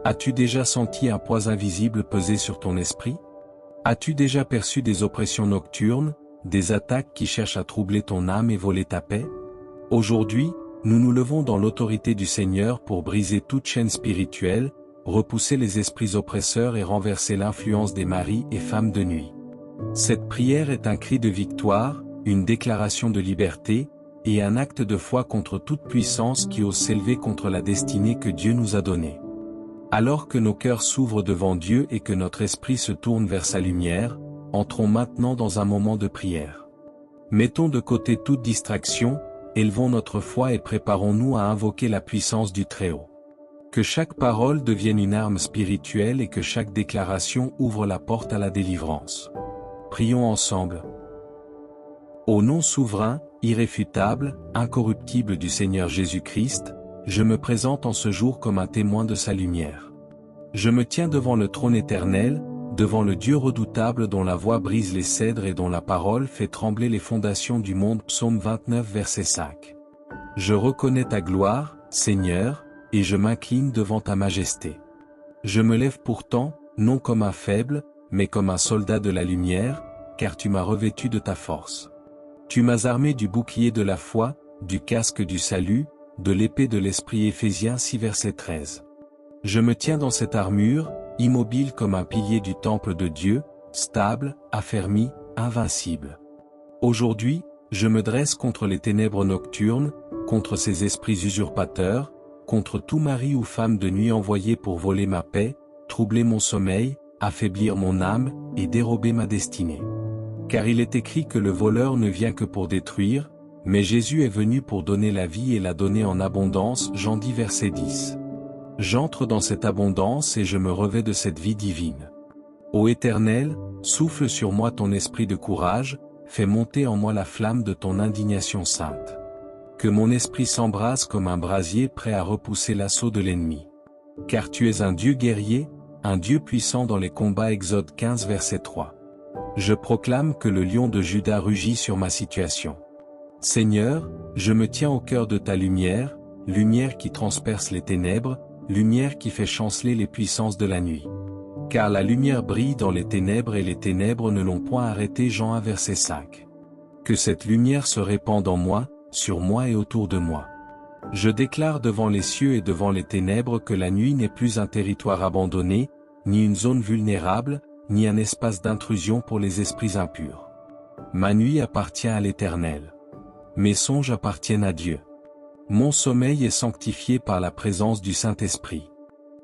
As-tu déjà senti un poids invisible peser sur ton esprit? As-tu déjà perçu des oppressions nocturnes, des attaques qui cherchent à troubler ton âme et voler ta paix? Aujourd'hui, nous nous levons dans l'autorité du Seigneur pour briser toute chaîne spirituelle, repousser les esprits oppresseurs et renverser l'influence des maris et femmes de nuit. Cette prière est un cri de victoire, une déclaration de liberté, et un acte de foi contre toute puissance qui ose s'élever contre la destinée que Dieu nous a donnée. Alors que nos cœurs s'ouvrent devant Dieu et que notre esprit se tourne vers sa lumière, entrons maintenant dans un moment de prière. Mettons de côté toute distraction, élevons notre foi et préparons-nous à invoquer la puissance du Très-Haut. Que chaque parole devienne une arme spirituelle et que chaque déclaration ouvre la porte à la délivrance. Prions ensemble. Au nom souverain, irréfutable, incorruptible du Seigneur Jésus-Christ, je me présente en ce jour comme un témoin de sa lumière. Je me tiens devant le trône éternel, devant le Dieu redoutable dont la voix brise les cèdres et dont la parole fait trembler les fondations du monde. Psaume 29 verset 5. Je reconnais ta gloire, Seigneur, et je m'incline devant ta majesté. Je me lève pourtant, non comme un faible, mais comme un soldat de la lumière, car tu m'as revêtu de ta force. Tu m'as armé du bouclier de la foi, du casque du salut, de l'épée de l'esprit. Éphésiens 6 verset 13. Je me tiens dans cette armure, immobile comme un pilier du temple de Dieu, stable, affermi, invincible. Aujourd'hui, je me dresse contre les ténèbres nocturnes, contre ces esprits usurpateurs, contre tout mari ou femme de nuit envoyé pour voler ma paix, troubler mon sommeil, affaiblir mon âme, et dérober ma destinée. Car il est écrit que le voleur ne vient que pour détruire, mais Jésus est venu pour donner la vie et la donner en abondance. Jean 10 verset 10. J'entre dans cette abondance et je me revêts de cette vie divine. Ô Éternel, souffle sur moi ton esprit de courage, fais monter en moi la flamme de ton indignation sainte. Que mon esprit s'embrase comme un brasier prêt à repousser l'assaut de l'ennemi. Car tu es un Dieu guerrier, un Dieu puissant dans les combats. Exode 15 verset 3. Je proclame que le lion de Juda rugit sur ma situation. Seigneur, je me tiens au cœur de ta lumière, lumière qui transperce les ténèbres, lumière qui fait chanceler les puissances de la nuit. Car la lumière brille dans les ténèbres et les ténèbres ne l'ont point arrêté. Jean 1 verset 5. Que cette lumière se répande en moi, sur moi et autour de moi. Je déclare devant les cieux et devant les ténèbres que la nuit n'est plus un territoire abandonné, ni une zone vulnérable, ni un espace d'intrusion pour les esprits impurs. Ma nuit appartient à l'Éternel. Mes songes appartiennent à Dieu. Mon sommeil est sanctifié par la présence du Saint-Esprit.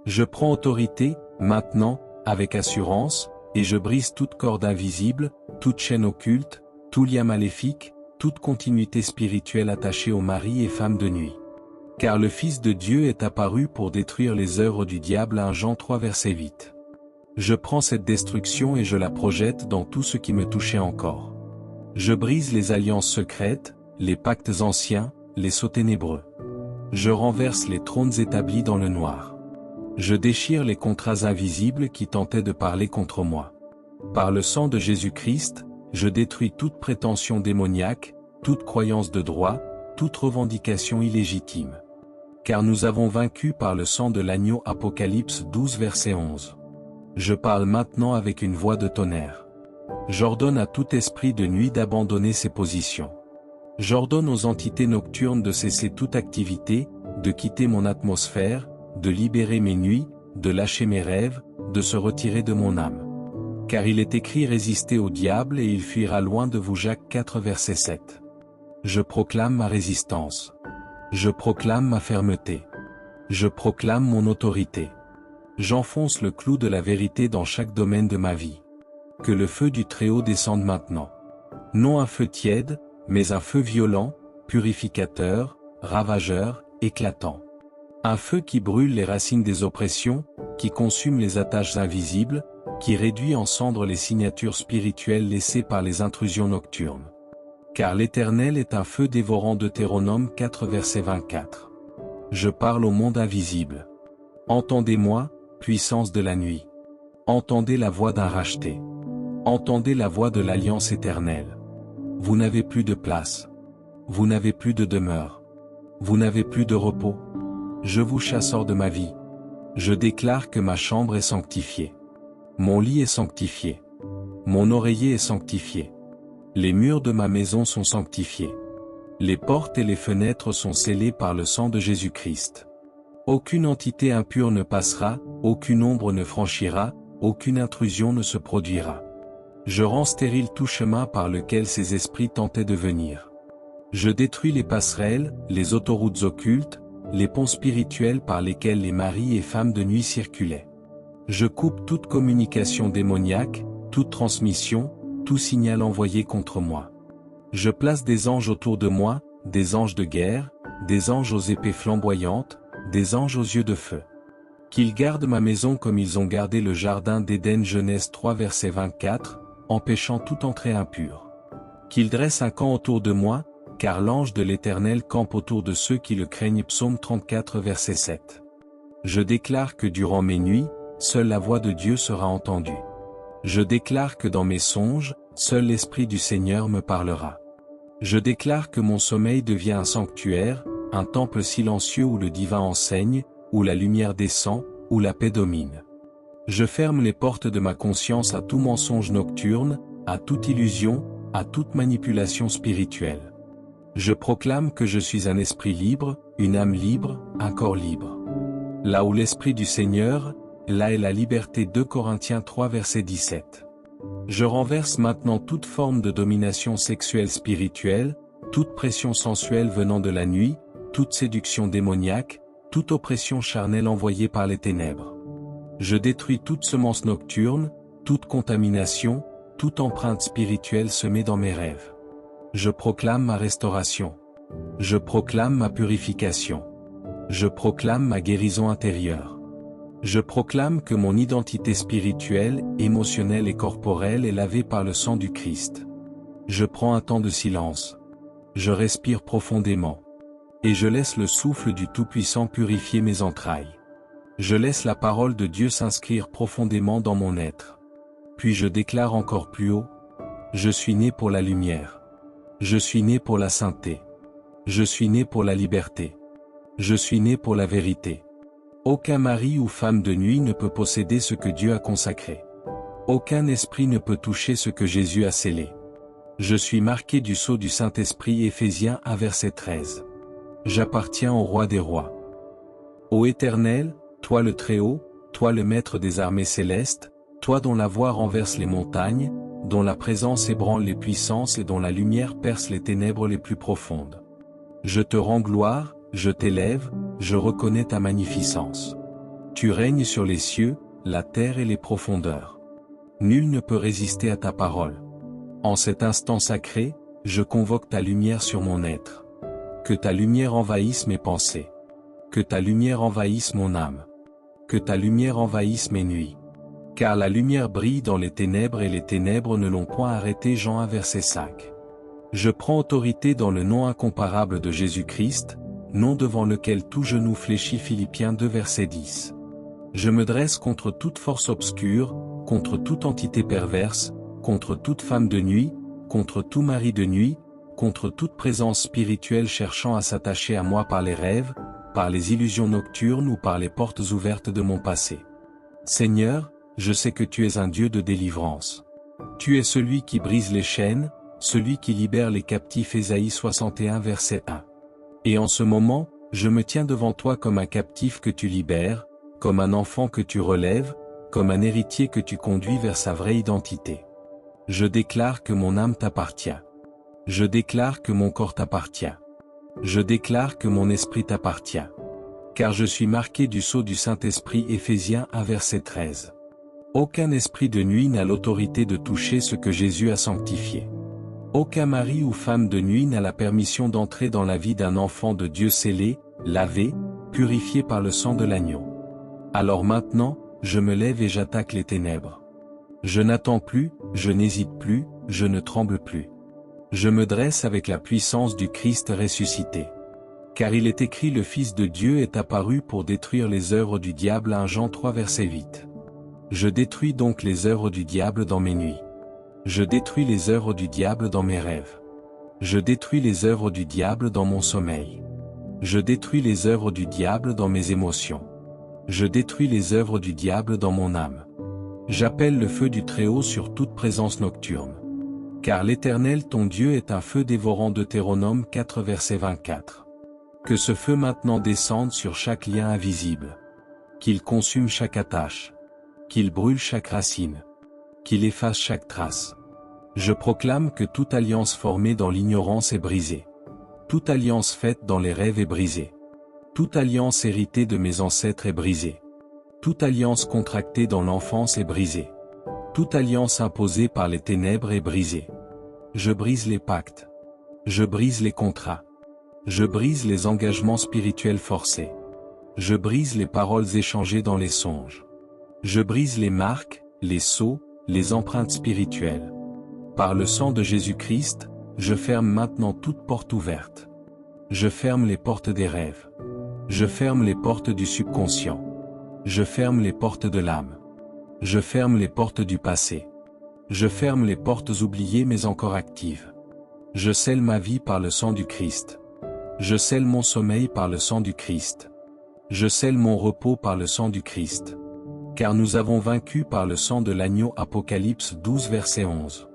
Je prends autorité, maintenant, avec assurance, et je brise toute corde invisible, toute chaîne occulte, tout lien maléfique, toute continuité spirituelle attachée aux maris et femmes de nuit. Car le Fils de Dieu est apparu pour détruire les œuvres du diable. 1 Jean 3 verset 8. Je prends cette destruction et je la projette dans tout ce qui me touchait encore. Je brise les alliances secrètes, les pactes anciens, les sceaux ténébreux. Je renverse les trônes établis dans le noir. Je déchire les contrats invisibles qui tentaient de parler contre moi. Par le sang de Jésus-Christ, je détruis toute prétention démoniaque, toute croyance de droit, toute revendication illégitime. Car nous avons vaincu par le sang de l'agneau. Apocalypse 12 verset 11. Je parle maintenant avec une voix de tonnerre. J'ordonne à tout esprit de nuit d'abandonner ses positions. J'ordonne aux entités nocturnes de cesser toute activité, de quitter mon atmosphère, de libérer mes nuits, de lâcher mes rêves, de se retirer de mon âme. Car il est écrit: résistez au diable et il fuira loin de vous. Jacques 4 verset 7. Je proclame ma résistance. Je proclame ma fermeté. Je proclame mon autorité. J'enfonce le clou de la vérité dans chaque domaine de ma vie. Que le feu du Très-Haut descende maintenant. Non un feu tiède, mais un feu violent, purificateur, ravageur, éclatant. Un feu qui brûle les racines des oppressions, qui consume les attaches invisibles, qui réduit en cendres les signatures spirituelles laissées par les intrusions nocturnes. Car l'Éternel est un feu dévorant. Deutéronome 4 verset 24. Je parle au monde invisible. Entendez-moi, puissance de la nuit. Entendez la voix d'un racheté. Entendez la voix de l'alliance éternelle. Vous n'avez plus de place. Vous n'avez plus de demeure. Vous n'avez plus de repos. Je vous chasse hors de ma vie. Je déclare que ma chambre est sanctifiée. Mon lit est sanctifié. Mon oreiller est sanctifié. Les murs de ma maison sont sanctifiés. Les portes et les fenêtres sont scellées par le sang de Jésus-Christ. Aucune entité impure ne passera, aucune ombre ne franchira, aucune intrusion ne se produira. Je rends stérile tout chemin par lequel ces esprits tentaient de venir. Je détruis les passerelles, les autoroutes occultes, les ponts spirituels par lesquels les maris et femmes de nuit circulaient. Je coupe toute communication démoniaque, toute transmission, tout signal envoyé contre moi. Je place des anges autour de moi, des anges de guerre, des anges aux épées flamboyantes, des anges aux yeux de feu. Qu'ils gardent ma maison comme ils ont gardé le jardin d'Éden. Genèse 3 verset 24, empêchant toute entrée impure. Qu'ils dressent un camp autour de moi, car l'ange de l'Éternel campe autour de ceux qui le craignent. Psaume 34 verset 7. Je déclare que durant mes nuits, seule la voix de Dieu sera entendue. Je déclare que dans mes songes, seul l'Esprit du Seigneur me parlera. Je déclare que mon sommeil devient un sanctuaire, un temple silencieux où le divin enseigne, où la lumière descend, où la paix domine. Je ferme les portes de ma conscience à tout mensonge nocturne, à toute illusion, à toute manipulation spirituelle. Je proclame que je suis un esprit libre, une âme libre, un corps libre. Là où l'Esprit du Seigneur, là est la liberté. 2 Corinthiens 3 verset 17. Je renverse maintenant toute forme de domination sexuelle spirituelle, toute pression sensuelle venant de la nuit, toute séduction démoniaque, toute oppression charnelle envoyée par les ténèbres. Je détruis toute semence nocturne, toute contamination, toute empreinte spirituelle semée dans mes rêves. Je proclame ma restauration. Je proclame ma purification. Je proclame ma guérison intérieure. Je proclame que mon identité spirituelle, émotionnelle et corporelle est lavée par le sang du Christ. Je prends un temps de silence. Je respire profondément. Et je laisse le souffle du Tout-Puissant purifier mes entrailles. Je laisse la parole de Dieu s'inscrire profondément dans mon être. Puis je déclare encore plus haut: je suis né pour la lumière. Je suis né pour la sainteté. Je suis né pour la liberté. Je suis né pour la vérité. Aucun mari ou femme de nuit ne peut posséder ce que Dieu a consacré. Aucun esprit ne peut toucher ce que Jésus a scellé. Je suis marqué du sceau du Saint-Esprit. Éphésiens 1 verset 13. J'appartiens au Roi des rois. Ô Éternel, toi le Très-Haut, toi le Maître des armées célestes, toi dont la voix renverse les montagnes, dont la présence ébranle les puissances et dont la lumière perce les ténèbres les plus profondes. Je te rends gloire, je t'élève, je reconnais ta magnificence. Tu règnes sur les cieux, la terre et les profondeurs. Nul ne peut résister à ta parole. En cet instant sacré, je convoque ta lumière sur mon être. Que ta lumière envahisse mes pensées. Que ta lumière envahisse mon âme. Que ta lumière envahisse mes nuits. Car la lumière brille dans les ténèbres et les ténèbres ne l'ont point arrêté. Jean 1 verset 5. Je prends autorité dans le nom incomparable de Jésus-Christ, nom devant lequel tout genou fléchit. Philippiens 2 verset 10. Je me dresse contre toute force obscure, contre toute entité perverse, contre toute femme de nuit, contre tout mari de nuit, contre toute présence spirituelle cherchant à s'attacher à moi par les rêves, par les illusions nocturnes ou par les portes ouvertes de mon passé. Seigneur, je sais que tu es un Dieu de délivrance. Tu es celui qui brise les chaînes, celui qui libère les captifs. Ésaïe 61 verset 1. Et en ce moment, je me tiens devant toi comme un captif que tu libères, comme un enfant que tu relèves, comme un héritier que tu conduis vers sa vraie identité. Je déclare que mon âme t'appartient. Je déclare que mon corps t'appartient. Je déclare que mon esprit t'appartient. Car je suis marqué du sceau du Saint-Esprit. Éphésiens 1 verset 13. Aucun esprit de nuit n'a l'autorité de toucher ce que Jésus a sanctifié. Aucun mari ou femme de nuit n'a la permission d'entrer dans la vie d'un enfant de Dieu scellé, lavé, purifié par le sang de l'agneau. Alors maintenant, je me lève et j'attaque les ténèbres. Je n'attends plus, je n'hésite plus, je ne tremble plus. Je me dresse avec la puissance du Christ ressuscité. Car il est écrit: le Fils de Dieu est apparu pour détruire les œuvres du diable. 1 Jean 3 verset 8. Je détruis donc les œuvres du diable dans mes nuits. Je détruis les œuvres du diable dans mes rêves. Je détruis les œuvres du diable dans mon sommeil. Je détruis les œuvres du diable dans mes émotions. Je détruis les œuvres du diable dans mon âme. J'appelle le feu du Très-Haut sur toute présence nocturne. Car l'Éternel ton Dieu est un feu dévorant. Deutéronome 4 verset 24. Que ce feu maintenant descende sur chaque lien invisible. Qu'il consume chaque attache. Qu'il brûle chaque racine. Qu'il efface chaque trace. Je proclame que toute alliance formée dans l'ignorance est brisée. Toute alliance faite dans les rêves est brisée. Toute alliance héritée de mes ancêtres est brisée. Toute alliance contractée dans l'enfance est brisée. Toute alliance imposée par les ténèbres est brisée. Je brise les pactes. Je brise les contrats. Je brise les engagements spirituels forcés. Je brise les paroles échangées dans les songes. Je brise les marques, les sceaux, les empreintes spirituelles. Par le sang de Jésus-Christ, je ferme maintenant toute porte ouverte. Je ferme les portes des rêves. Je ferme les portes du subconscient. Je ferme les portes de l'âme. Je ferme les portes du passé. Je ferme les portes oubliées mais encore actives. Je scelle ma vie par le sang du Christ. Je scelle mon sommeil par le sang du Christ. Je scelle mon repos par le sang du Christ. Car nous avons vaincu par le sang de l'agneau. Apocalypse 12 verset 11.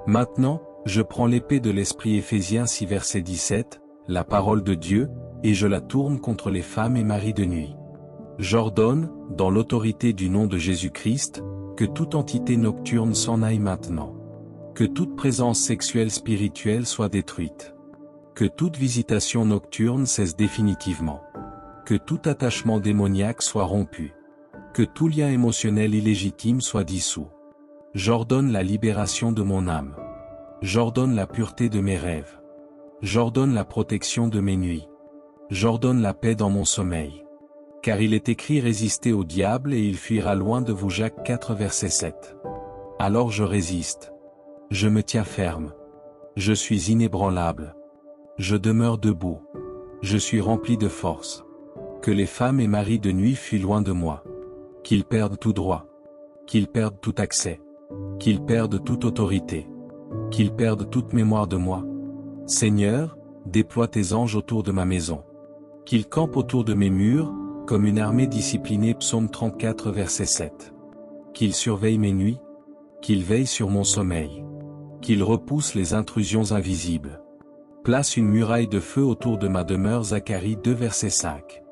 Maintenant, je prends l'épée de l'Esprit. Éphésiens 6 verset 17, la parole de Dieu, et je la tourne contre les femmes et maris de nuit. J'ordonne, dans l'autorité du nom de Jésus-Christ, que toute entité nocturne s'en aille maintenant. Que toute présence sexuelle spirituelle soit détruite. Que toute visitation nocturne cesse définitivement. Que tout attachement démoniaque soit rompu. Que tout lien émotionnel illégitime soit dissous. J'ordonne la libération de mon âme. J'ordonne la pureté de mes rêves. J'ordonne la protection de mes nuits. J'ordonne la paix dans mon sommeil. Car il est écrit: résistez au diable et il fuira loin de vous. Jacques 4 verset 7. Alors je résiste. Je me tiens ferme. Je suis inébranlable. Je demeure debout. Je suis rempli de force. Que les femmes et maris de nuit fuient loin de moi. Qu'ils perdent tout droit. Qu'ils perdent tout accès. Qu'ils perdent toute autorité. Qu'ils perdent toute mémoire de moi. Seigneur, déploie tes anges autour de ma maison. Qu'ils campent autour de mes murs, comme une armée disciplinée. Psaume 34 verset 7. Qu'ils surveillent mes nuits. Qu'ils veillent sur mon sommeil. Qu'ils repoussent les intrusions invisibles. Place une muraille de feu autour de ma demeure. Zacharie 2 verset 5.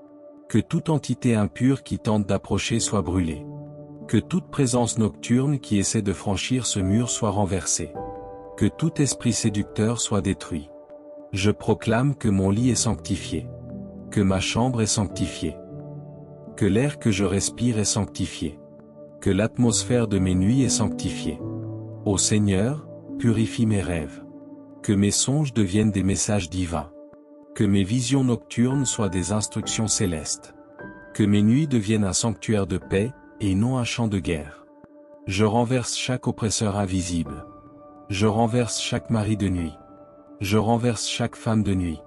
Que toute entité impure qui tente d'approcher soit brûlée. Que toute présence nocturne qui essaie de franchir ce mur soit renversée. Que tout esprit séducteur soit détruit. Je proclame que mon lit est sanctifié. Que ma chambre est sanctifiée. Que l'air que je respire est sanctifié. Que l'atmosphère de mes nuits est sanctifiée. Ô Seigneur, purifie mes rêves. Que mes songes deviennent des messages divins. Que mes visions nocturnes soient des instructions célestes. Que mes nuits deviennent un sanctuaire de paix, et non un champ de guerre. Je renverse chaque oppresseur invisible. Je renverse chaque mari de nuit. Je renverse chaque femme de nuit.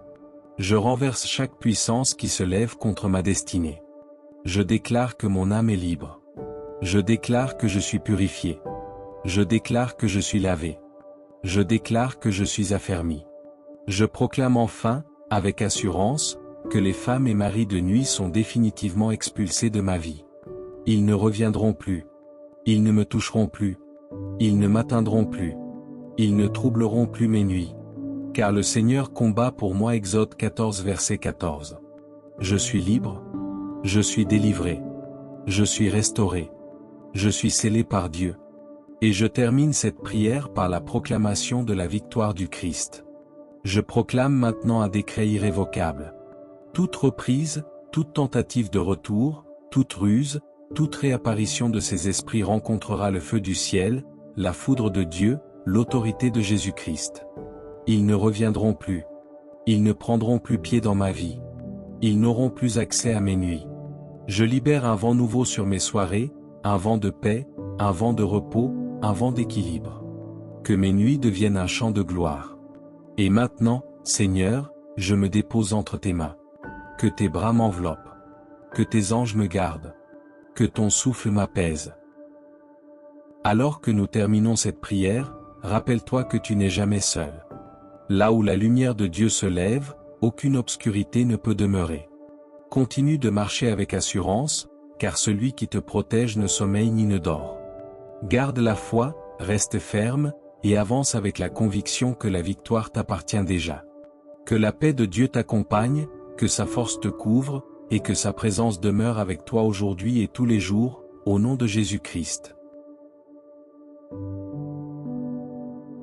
Je renverse chaque puissance qui se lève contre ma destinée. Je déclare que mon âme est libre. Je déclare que je suis purifié. Je déclare que je suis lavé. Je déclare que je suis affermi. Je proclame enfin, avec assurance, que les femmes et maris de nuit sont définitivement expulsés de ma vie. Ils ne reviendront plus. Ils ne me toucheront plus. Ils ne m'atteindront plus. Ils ne troubleront plus mes nuits. Car le Seigneur combat pour moi. Exode 14 verset 14. Je suis libre. Je suis délivré. Je suis restauré. Je suis scellé par Dieu. Et je termine cette prière par la proclamation de la victoire du Christ. Je proclame maintenant un décret irrévocable. Toute reprise, toute tentative de retour, toute ruse, toute réapparition de ces esprits rencontrera le feu du ciel, la foudre de Dieu, l'autorité de Jésus-Christ. Ils ne reviendront plus. Ils ne prendront plus pied dans ma vie. Ils n'auront plus accès à mes nuits. Je libère un vent nouveau sur mes soirées, un vent de paix, un vent de repos, un vent d'équilibre. Que mes nuits deviennent un chant de gloire. Et maintenant, Seigneur, je me dépose entre tes mains. Que tes bras m'enveloppent. Que tes anges me gardent. Que ton souffle m'apaise. Alors que nous terminons cette prière, rappelle-toi que tu n'es jamais seul. Là où la lumière de Dieu se lève, aucune obscurité ne peut demeurer. Continue de marcher avec assurance, car celui qui te protège ne sommeille ni ne dort. Garde la foi, reste ferme, et avance avec la conviction que la victoire t'appartient déjà. Que la paix de Dieu t'accompagne, que sa force te couvre, et que sa présence demeure avec toi aujourd'hui et tous les jours, au nom de Jésus-Christ.